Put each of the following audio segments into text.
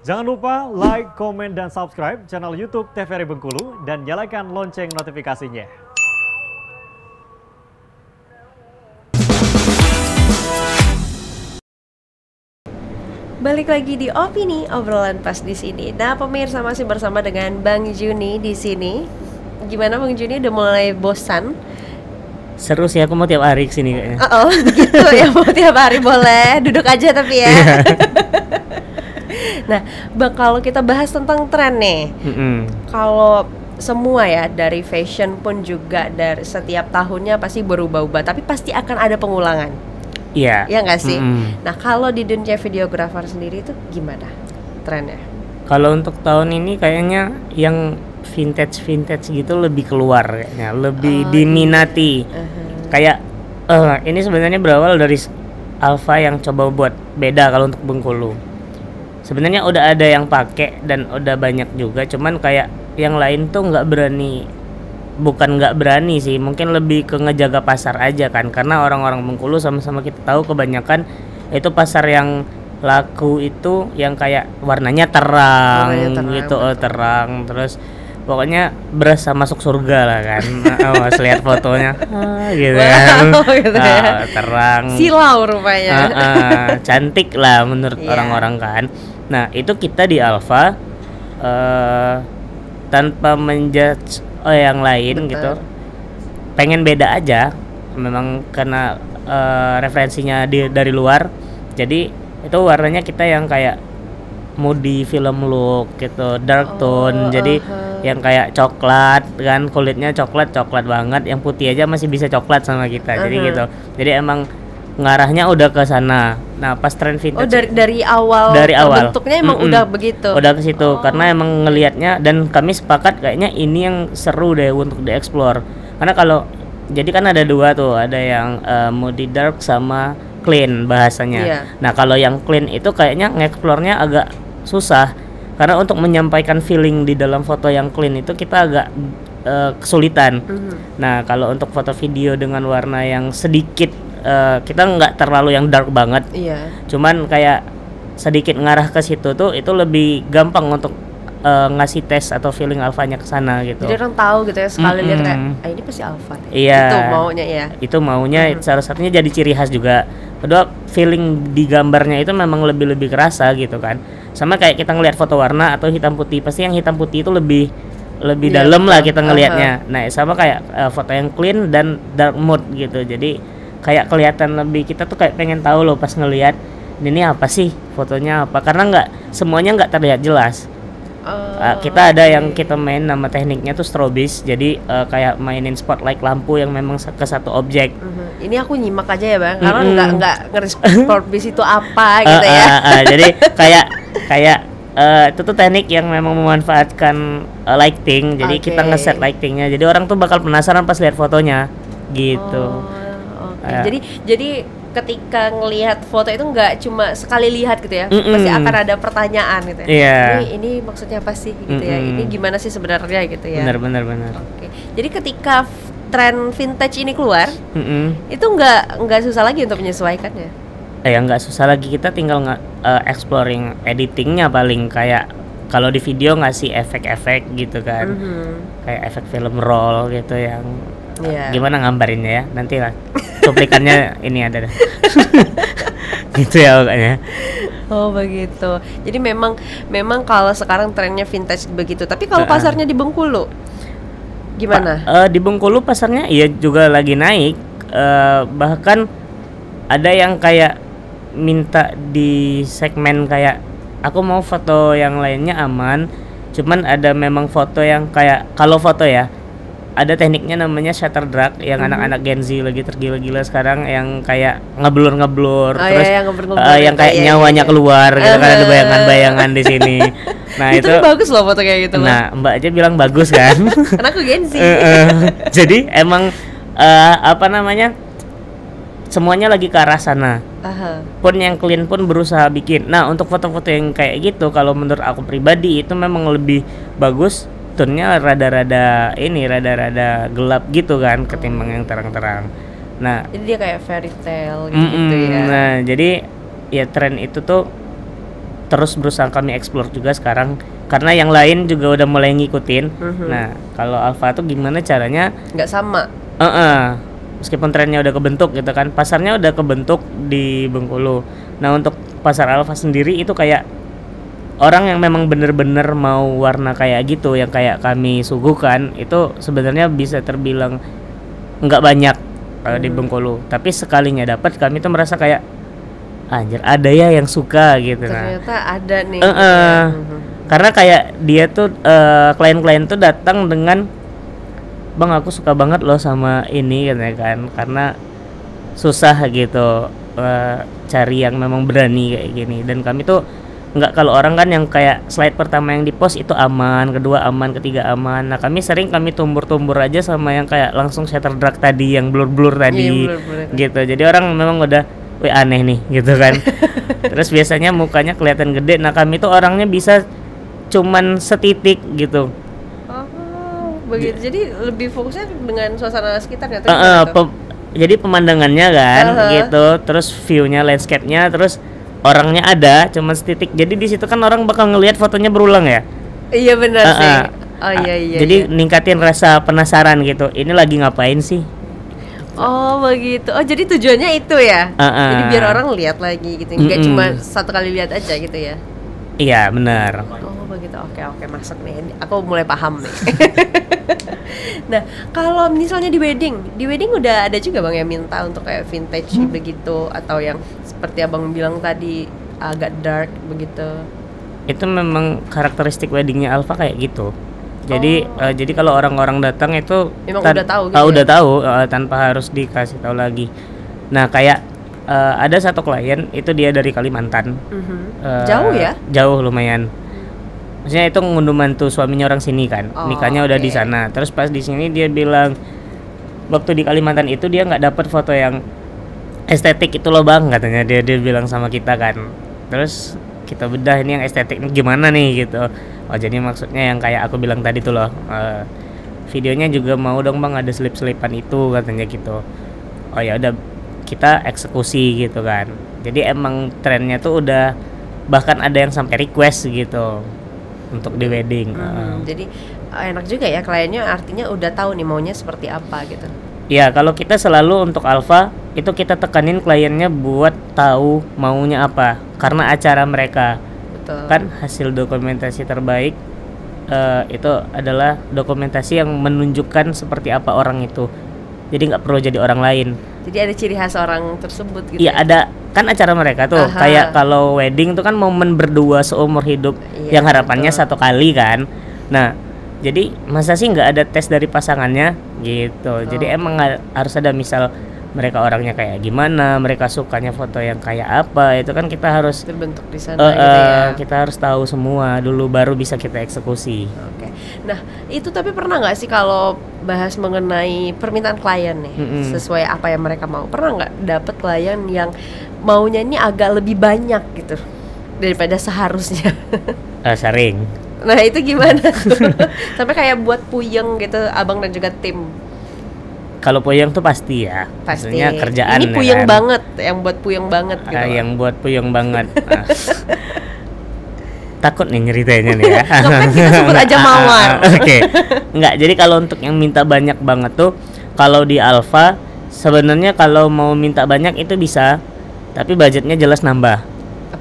Jangan lupa like, komen, dan subscribe channel YouTube TVRI Bengkulu dan nyalakan lonceng notifikasinya. Balik lagi di Opini, obrolan pas di sini. Nah, pemirsa masih bersama dengan Bang Juni di sini. Gimana Bang Juni, udah mulai bosan? Seru sih, aku mau tiap hari kesini kayaknya. Oh, gitu ya, mau tiap hari boleh. Duduk aja tapi ya. Nah, Bang, kalau kita bahas tentang tren nih, kalau semua ya, dari fashion pun juga dari setiap tahunnya pasti berubah-ubah, tapi pasti akan ada pengulangan. Iya. Iya nggak sih? Nah, kalau di dunia videographer sendiri itu gimana trennya? Kalau untuk tahun ini kayaknya yang vintage gitu lebih keluar kayaknya, lebih diminati. Kayak ini sebenarnya berawal dari Alpha yang coba buat beda kalau untuk Bengkulu. Sebenarnya udah ada yang pakai dan udah banyak juga, cuman kayak yang lain tuh nggak berani. Bukan nggak berani sih, mungkin lebih ke ngejaga pasar aja kan, karena orang-orang Bengkulu sama-sama kita tahu kebanyakan itu pasar yang laku itu yang kayak warnanya terang gitu, terang, terus pokoknya berasa masuk surga lah kan. Pas lihat fotonya gitu kan, gitu ya. terang, silau rupanya, cantik lah menurut orang-orang kan. Nah itu kita di Alpha tanpa menjudge yang lain. Betul. Gitu, pengen beda aja, memang karena referensinya dari luar, jadi itu warnanya kita yang kayak moody film look gitu, dark tone, jadi yang kayak coklat kan, kulitnya coklat banget, yang putih aja masih bisa coklat sama kita. Jadi gitu, jadi emang ngarahnya udah ke sana. Nah pas tren vintage dari awal bentuknya emang udah begitu, udah ke situ, karena emang ngelihatnya, dan kami sepakat kayaknya ini yang seru deh untuk dieksplor. Karena kalau jadi kan ada dua tuh, ada yang moody dark sama clean bahasanya. Nah kalau yang clean itu kayaknya ngeksplornya agak susah, karena untuk menyampaikan feeling di dalam foto yang clean itu kita agak kesulitan. Nah kalau untuk foto video dengan warna yang sedikit kita nggak terlalu yang dark banget, cuman kayak sedikit ngarah ke situ tuh, itu lebih gampang untuk ngasih tes atau feeling alfanya ke sana gitu. Jadi orang tahu gitu ya, sekali lihat kayak ini pasti alfa. Iya. Itu maunya ya. Itu maunya salah satunya jadi ciri khas juga. Kedua, feeling di gambarnya itu memang lebih kerasa gitu kan. Sama kayak kita ngelihat foto warna atau hitam putih, pasti yang hitam putih itu lebih dalam lah kita ngelihatnya. Nah, sama kayak foto yang clean dan dark mode gitu. Jadi kayak kelihatan lebih, kita tuh kayak pengen tahu loh pas ngelihat ini apa sih fotonya apa, karena semuanya nggak terlihat jelas. Kita ada yang kita main nama tekniknya tuh strobis, jadi kayak mainin spotlight lampu yang memang ke satu objek. Ini aku nyimak aja ya Bang, karena nggak ngerti strobis itu apa gitu ya. Jadi kayak itu tuh teknik yang memang memanfaatkan lighting, jadi kita ngeset lightingnya, jadi orang tuh bakal penasaran pas lihat fotonya gitu. Jadi ketika ngelihat foto itu nggak cuma sekali lihat gitu ya, pasti akan ada pertanyaan gitu ya. Ini maksudnya apa sih gitu ya? Ini gimana sih sebenarnya gitu ya? Benar. Jadi ketika tren vintage ini keluar, itu nggak susah lagi untuk menyesuaikannya. Nggak susah lagi, kita tinggal exploring editingnya paling, kayak kalau di video ngasih efek-efek gitu kan, kayak efek film roll gitu yang gimana gambarinnya ya, nanti lah cuplikannya ini ada gitu ya pokoknya. Oh begitu. Jadi memang kalau sekarang trennya vintage begitu. Tapi kalau pasarnya di Bengkulu gimana? Di Bengkulu pasarnya iya juga lagi naik. Bahkan ada yang kayak minta di segmen kayak aku mau foto yang lainnya aman, cuman ada memang foto yang kayak, kalau foto ya ada tekniknya namanya shutter drag, yang anak-anak Gen Z lagi tergila-gila sekarang, yang kayak ngeblur terus yang kayak nyawanya keluar gitu kan, ada bayangan-bayangan di sini. Nah itu bagus loh foto kayak gitu. Nah Mbak aja bilang bagus kan. Karena aku Gen Z. Jadi emang semuanya lagi ke arah sana. Pun yang clean pun berusaha bikin. Nah untuk foto-foto yang kayak gitu, kalau menurut aku pribadi itu memang lebih bagus tone-nya rada-rada gelap gitu kan, ketimbang yang terang-terang. Nah, jadi dia kayak fairy tale gitu ya. Nah, jadi ya tren itu tuh terus berusaha kami explore juga sekarang karena yang lain juga udah mulai ngikutin. Nah kalau Alfa tuh gimana caranya nggak sama. Meskipun trennya udah kebentuk gitu kan, pasarnya udah kebentuk di Bengkulu. Nah untuk pasar Alfa sendiri itu kayak orang yang memang bener-bener mau warna kayak gitu yang kayak kami suguhkan itu sebenarnya bisa terbilang nggak banyak di Bengkulu. Tapi sekalinya dapat kami tuh merasa kayak anjir ada ya yang suka gitu. Ternyata ada nih. Karena kayak dia tuh klien-klien tuh datang dengan bang aku suka banget loh sama ini kan karena susah gitu cari yang memang berani kayak gini. Dan kami tuh nggak, kalau orang kan yang kayak slide pertama yang di post itu aman, kedua aman, ketiga aman. Nah kami tumbur-tumbur aja sama yang kayak langsung shutter drag tadi yang blur-blur tadi gitu. Jadi orang memang udah wih aneh nih gitu kan. Terus biasanya mukanya kelihatan gede. Nah kami tuh orangnya bisa cuman setitik gitu. Begitu. Jadi lebih fokusnya dengan suasana sekitar ya. Jadi pemandangannya kan gitu, terus view-nya, landscape-nya, terus orangnya ada cuman setitik. Jadi di situ kan orang bakal ngelihat fotonya berulang ya. Iya benar sih. Oh iya. Jadi ningkatin rasa penasaran gitu. Ini lagi ngapain sih? Oh begitu. Oh jadi tujuannya itu ya. Jadi biar orang lihat lagi gitu. Enggak cuma satu kali lihat aja gitu ya. Iya benar. Oh begitu. Oke masuk nih. Aku mulai paham nih. Nah kalau misalnya di wedding udah ada juga bang yang minta untuk kayak vintage begitu atau yang seperti abang bilang tadi agak dark begitu. Itu memang karakteristik weddingnya Alfa kayak gitu. Jadi jadi kalau orang-orang datang itu memang udah tahu gitu. Udah tahu tanpa harus dikasih tahu lagi. Nah kayak ada satu klien itu dia dari Kalimantan. Jauh ya? Jauh lumayan. Maksudnya itu ngunduh mantu suaminya orang sini kan. Nikahnya udah di sana. Terus pas di sini dia bilang waktu di Kalimantan itu dia nggak dapat foto yang estetik itu loh bang, katanya dia bilang sama kita kan. Terus kita bedah ini yang estetik ini gimana nih gitu. Oh jadi maksudnya yang kayak aku bilang tadi tuh loh, videonya juga mau dong bang ada selip-selipan itu katanya gitu. Oh ya udah kita eksekusi gitu kan. Jadi emang trennya tuh udah bahkan ada yang sampai request gitu untuk di wedding. Jadi enak juga ya kliennya, artinya udah tahu nih maunya seperti apa gitu. Ya kalau kita selalu untuk Alfa itu kita tekanin kliennya buat tahu maunya apa karena acara mereka. Betul. Kan hasil dokumentasi terbaik itu adalah dokumentasi yang menunjukkan seperti apa orang itu. Jadi nggak perlu jadi orang lain. Jadi ada ciri khas orang tersebut gitu. Iya ada, kan acara mereka tuh kayak kalau wedding tuh kan momen berdua seumur hidup yang harapannya satu kali kan. Nah jadi masa sih nggak ada tes dari pasangannya gitu. Jadi emang harus ada misal mereka orangnya kayak gimana, mereka sukanya foto yang kayak apa, itu kan kita harus terbentuk di sana gitu ya. Kita harus tahu semua dulu baru bisa kita eksekusi. Oke. Nah itu tapi pernah nggak sih kalau bahas mengenai permintaan klien nih sesuai apa yang mereka mau, pernah nggak dapet klien yang maunya ini agak lebih banyak gitu daripada seharusnya? Sering. Nah itu gimana tuh? Sampai kayak buat puyeng gitu abang dan juga tim. Kalau puyeng tuh pasti ya. Pasti. Maksudnya kerjaan. Ini puyeng kan? banget, yang buat puyeng banget gitu. Yang buat puyeng banget. Takut nih nyeritainnya nih ya. Ngapain kita sebut aja mawar. Oke. Enggak, jadi kalau untuk yang minta banyak banget tuh kalau di Alfa sebenarnya kalau mau minta banyak itu bisa, tapi budgetnya jelas nambah.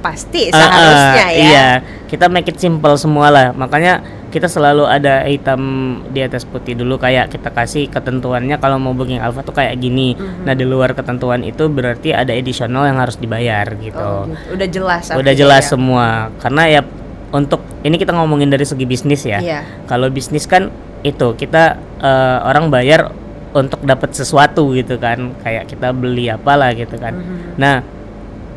Pasti seharusnya ya. Iya, kita make it simple semua lah. Makanya kita selalu ada hitam di atas putih dulu, kayak kita kasih ketentuannya kalau mau booking Alfa tuh kayak gini. Nah di luar ketentuan itu berarti ada additional yang harus dibayar gitu. Gitu. Udah jelas. Udah jelas ya? Semua. Karena ya untuk ini kita ngomongin dari segi bisnis ya. Kalau bisnis kan itu kita orang bayar untuk dapat sesuatu gitu kan, kayak kita beli apalah gitu kan. Nah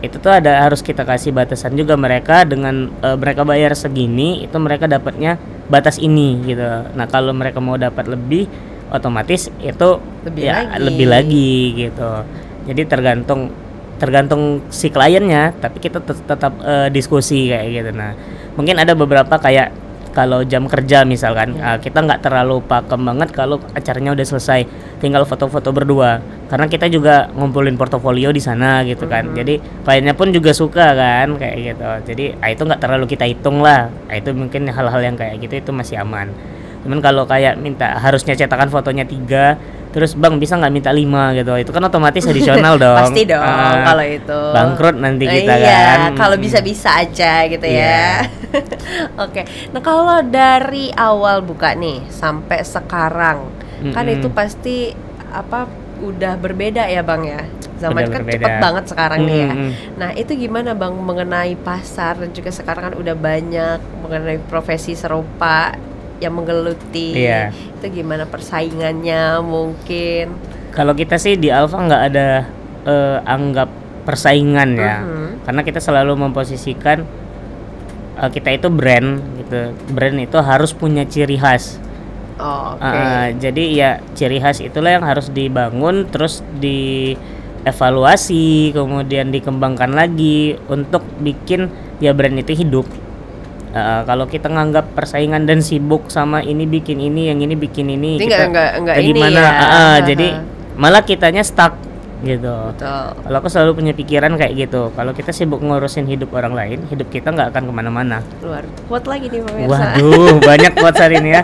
itu tuh harus kita kasih batasan juga mereka dengan mereka bayar segini itu mereka dapatnya batas ini gitu. Nah kalau mereka mau dapat lebih otomatis itu lebih lagi gitu. Jadi tergantung si kliennya, tapi kita tetap diskusi kayak gitu. Nah mungkin ada beberapa kayak kalau jam kerja misalkan kita nggak terlalu pakem banget kalau acaranya udah selesai, tinggal foto-foto berdua karena kita juga ngumpulin portofolio di sana gitu kan. Jadi kliennya pun juga suka kan kayak gitu. Jadi itu nggak terlalu kita hitung lah. Itu mungkin hal-hal yang kayak gitu itu masih aman. Cuman kalau kayak minta harusnya cetakan fotonya 3, terus bang bisa nggak minta 5 gitu, itu kan otomatis adisional dong. Pasti dong kalau itu bangkrut nanti kita iya, kan. kalau bisa-bisa aja gitu ya. Oke, nah kalau dari awal buka nih sampai sekarang kan itu pasti udah berbeda ya bang ya. Zaman Udah kan berbeda. cepet banget sekarang nih ya. Mm-mm. Nah itu gimana bang mengenai pasar dan juga sekarang kan udah banyak mengenai profesi serupa yang menggeluti. Iya. Itu gimana persaingannya mungkin? Kalau kita sih di Alfa nggak ada anggap persaingan ya, karena kita selalu memposisikan kita itu brand gitu. Brand itu harus punya ciri khas. Oh, oke. Jadi ya ciri khas itulah yang harus dibangun, terus dievaluasi, kemudian dikembangkan lagi untuk bikin ya brand itu hidup. Kalau kita nganggap persaingan dan sibuk sama ini bikin ini, yang ini bikin ini, Jadi kita nggak ini gimana? ya. Jadi malah kitanya stuck gitu. Betul. Kalau aku selalu punya pikiran kayak gitu. Kalau kita sibuk ngurusin hidup orang lain, hidup kita nggak akan kemana-mana. Luar. Quote lagi nih pemirsa. Waduh, banyak quotes hari ini ya.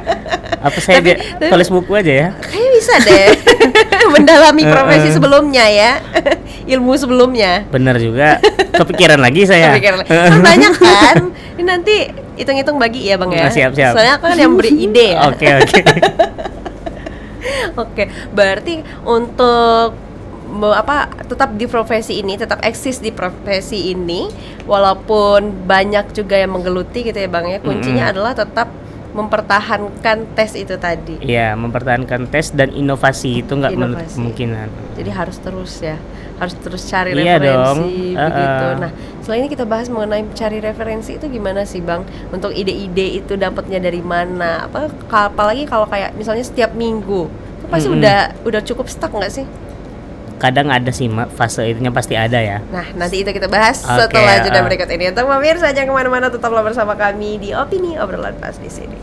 Apa saya tulis buku aja ya? Kayaknya bisa deh. Mendalami profesi sebelumnya ya. Ilmu sebelumnya. Bener juga. Kepikiran lagi saya. Kepikiran. Kan banyak kan. Ini nanti hitung-hitung bagi ya bang ya. Siap. Soalnya aku kan yang beri ide ya. Oke. Oke, berarti untuk tetap di profesi ini, tetap eksis di profesi ini, walaupun banyak juga yang menggeluti gitu ya bang ya. Kuncinya adalah tetap mempertahankan tes itu tadi. Iya, mempertahankan tes dan inovasi itu nggak menutup Inovasi. kemungkinan. Jadi harus terus ya, harus terus cari Iya referensi dong. begitu. Nah, selain ini kita bahas mengenai cari referensi itu gimana sih bang? Untuk ide-ide itu dapatnya dari mana? Apalagi kalau kayak misalnya setiap minggu, itu pasti udah cukup stuck nggak sih? Kadang ada sih fase itunya pasti ada ya. Nah, nanti itu kita bahas Oke, setelah jeda berikut ini. Untuk pemirsa jangan kemana-mana, tetaplah bersama kami di Opini Obrolan Pas di sini.